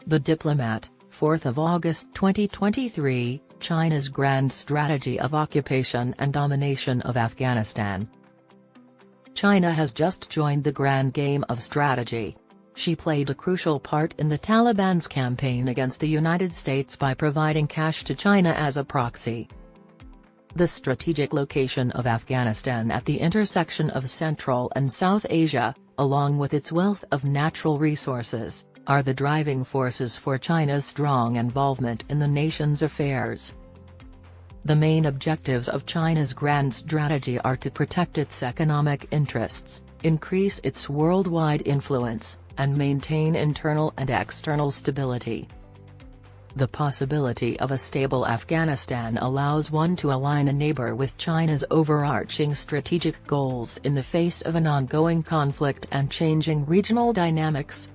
The Diplomat, 4th of August 2023, China's Grand Strategy of Occupation and Domination of Afghanistan. China has just joined the grand game of strategy. She played a crucial part in the Taliban's campaign against the United States by providing cash to China as a proxy. The strategic location of Afghanistan at the intersection of Central and South Asia, along with its wealth of natural resources, are the driving forces for China's strong involvement in the nation's affairs. The main objectives of China's grand strategy are to protect its economic interests, increase its worldwide influence, and maintain internal and external stability. The possibility of a stable Afghanistan allows one to align a neighbor with China's overarching strategic goals in the face of an ongoing conflict and changing regional dynamics.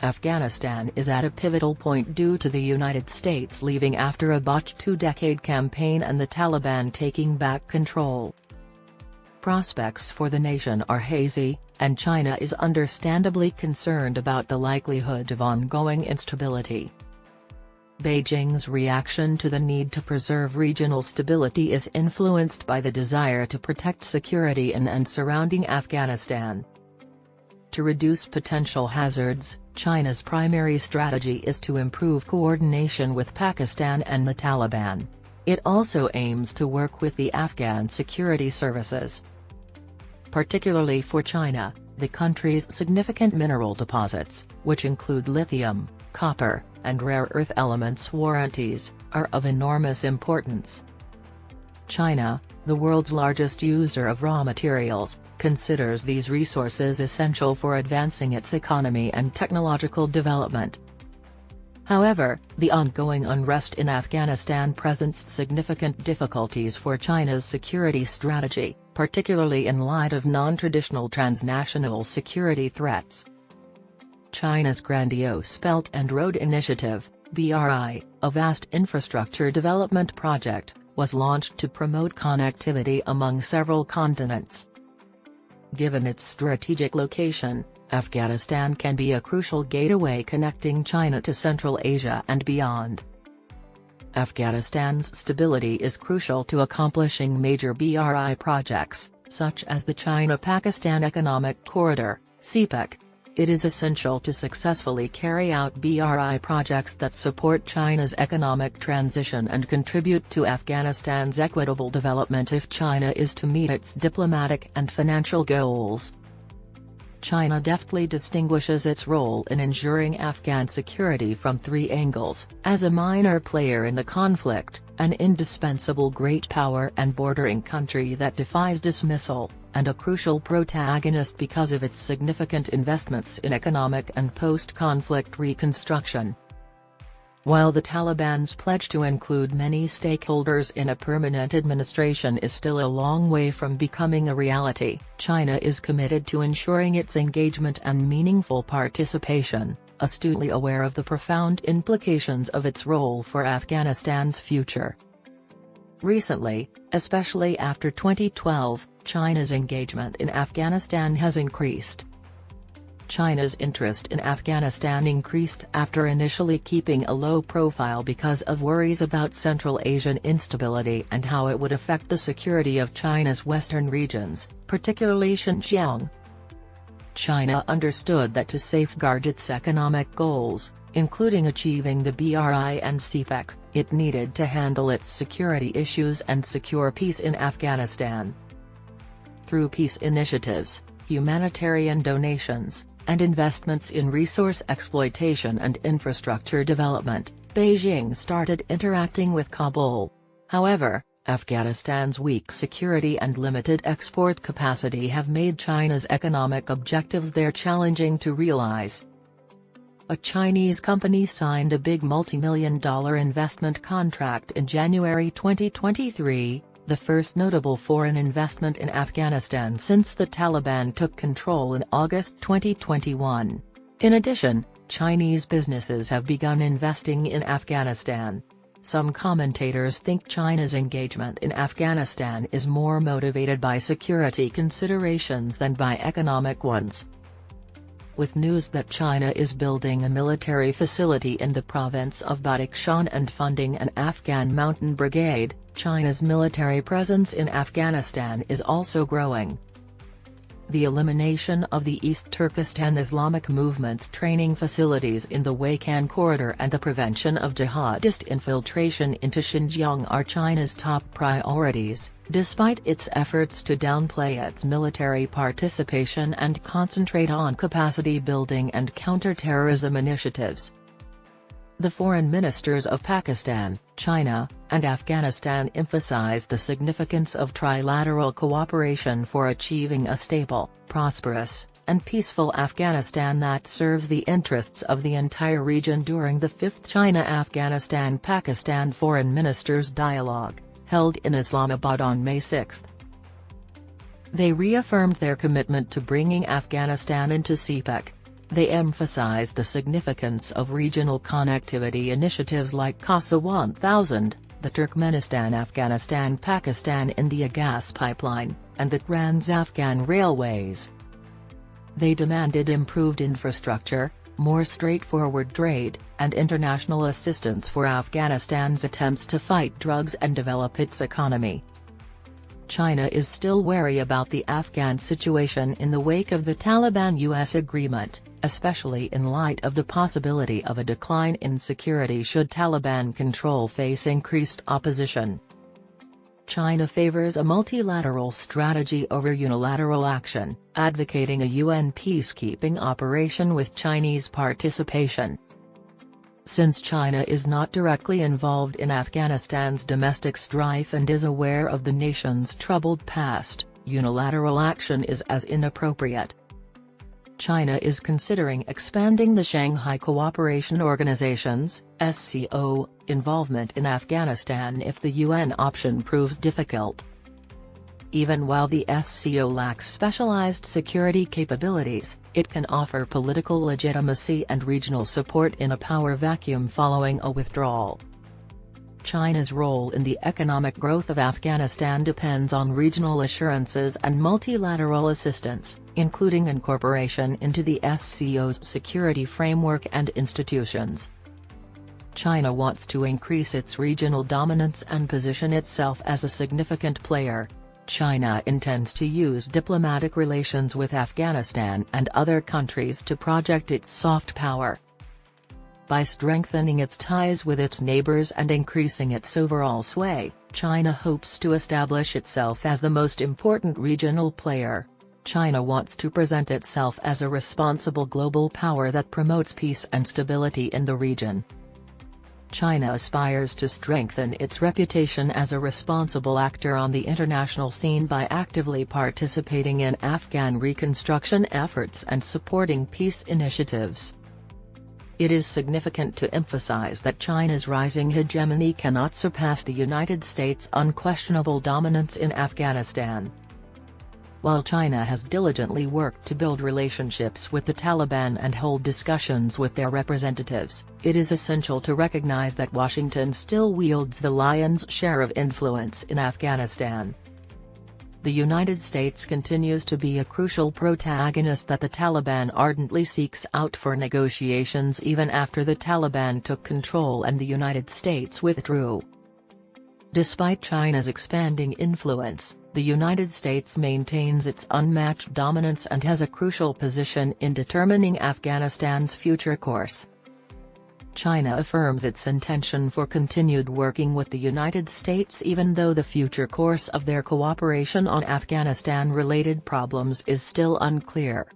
Afghanistan is at a pivotal point due to the United States leaving after a botched two-decade campaign and the Taliban taking back control. Prospects for the nation are hazy, and China is understandably concerned about the likelihood of ongoing instability. Beijing's reaction to the need to preserve regional stability is influenced by the desire to protect security in and surrounding Afghanistan. To reduce potential hazards, China's primary strategy is to improve coordination with Pakistan and the Taliban. It also aims to work with the Afghan security services. Particularly for China, the country's significant mineral deposits, which include lithium, copper, and rare earth elements warranties, are of enormous importance. China, the world's largest user of raw materials, considers these resources essential for advancing its economy and technological development. However, the ongoing unrest in Afghanistan presents significant difficulties for China's security strategy, particularly in light of non-traditional transnational security threats. China's grandiose Belt and Road Initiative, BRI, a vast infrastructure development project, was launched to promote connectivity among several continents. Given its strategic location, Afghanistan can be a crucial gateway connecting China to Central Asia and beyond. Afghanistan's stability is crucial to accomplishing major BRI projects, such as the China-Pakistan Economic Corridor, CPEC. It is essential to successfully carry out BRI projects that support China's economic transition and contribute to Afghanistan's equitable development if China is to meet its diplomatic and financial goals. China deftly distinguishes its role in ensuring Afghan security from three angles: as a minor player in the conflict, an indispensable great power and bordering country that defies dismissal, and a crucial protagonist because of its significant investments in economic and post-conflict reconstruction. While the Taliban's pledge to include many stakeholders in a permanent administration is still a long way from becoming a reality, China is committed to ensuring its engagement and meaningful participation, astutely aware of the profound implications of its role for Afghanistan's future. Recently, especially after 2012, China's engagement in Afghanistan has increased. China's interest in Afghanistan increased after initially keeping a low profile because of worries about Central Asian instability and how it would affect the security of China's western regions, particularly Xinjiang. China understood that to safeguard its economic goals, including achieving the BRI and CPEC, it needed to handle its security issues and secure peace in Afghanistan. Through peace initiatives, humanitarian donations, and investments in resource exploitation and infrastructure development, Beijing started interacting with Kabul. However, Afghanistan's weak security and limited export capacity have made China's economic objectives there challenging to realize. A Chinese company signed a big multi-million-dollar investment contract in January 2023, the first notable foreign investment in Afghanistan since the Taliban took control in August 2021. In addition, Chinese businesses have begun investing in Afghanistan. Some commentators think China's engagement in Afghanistan is more motivated by security considerations than by economic ones. with news that China is building a military facility in the province of Badakhshan and funding an Afghan mountain brigade. China's military presence in Afghanistan is also growing. The elimination of the East Turkestan Islamic movement's training facilities in the Wakhan corridor and the prevention of jihadist infiltration into Xinjiang are China's top priorities, despite its efforts to downplay its military participation and concentrate on capacity building and counter-terrorism initiatives. The foreign ministers of Pakistan, China, and Afghanistan emphasized the significance of trilateral cooperation for achieving a stable, prosperous, and peaceful Afghanistan that serves the interests of the entire region during the 5th China-Afghanistan-Pakistan Foreign Ministers Dialogue, held in Islamabad on May 6. They reaffirmed their commitment to bringing Afghanistan into CPEC. They emphasized the significance of regional connectivity initiatives like CASA 1000, the Turkmenistan-Afghanistan-Pakistan-India gas pipeline, and the Trans-Afghan railways. They demanded improved infrastructure, more straightforward trade, and international assistance for Afghanistan's attempts to fight drugs and develop its economy. China is still wary about the Afghan situation in the wake of the Taliban-US agreement, especially in light of the possibility of a decline in security should Taliban control face increased opposition. China favors a multilateral strategy over unilateral action, advocating a UN peacekeeping operation with Chinese participation. Since China is not directly involved in Afghanistan's domestic strife and is aware of the nation's troubled past, unilateral action is as inappropriate. China is considering expanding the Shanghai Cooperation Organization's (SCO) involvement in Afghanistan if the UN option proves difficult. Even while the SCO lacks specialized security capabilities, it can offer political legitimacy and regional support in a power vacuum following a withdrawal. China's role in the economic growth of Afghanistan depends on regional assurances and multilateral assistance, including incorporation into the SCO's security framework and institutions. China wants to increase its regional dominance and position itself as a significant player. China intends to use diplomatic relations with Afghanistan and other countries to project its soft power. By strengthening its ties with its neighbors and increasing its overall sway, China hopes to establish itself as the most important regional player. China wants to present itself as a responsible global power that promotes peace and stability in the region. China aspires to strengthen its reputation as a responsible actor on the international scene by actively participating in Afghan reconstruction efforts and supporting peace initiatives. It is significant to emphasize that China's rising hegemony cannot surpass the United States' unquestionable dominance in Afghanistan. While China has diligently worked to build relationships with the Taliban and hold discussions with their representatives, it is essential to recognize that Washington still wields the lion's share of influence in Afghanistan. The United States continues to be a crucial protagonist that the Taliban ardently seeks out for negotiations even after the Taliban took control and the United States withdrew. Despite China's expanding influence, the United States maintains its unmatched dominance and has a crucial position in determining Afghanistan's future course. China affirms its intention for continued working with the United States even though the future course of their cooperation on Afghanistan-related problems is still unclear.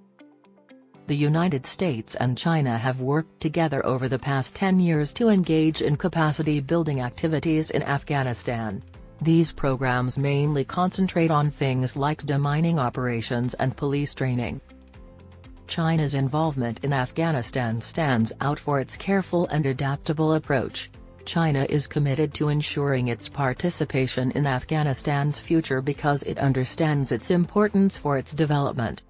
The United States and China have worked together over the past 10 years to engage in capacity-building activities in Afghanistan. These programs mainly concentrate on things like demining operations and police training. China's involvement in Afghanistan stands out for its careful and adaptable approach. China is committed to ensuring its participation in Afghanistan's future because it understands its importance for its development.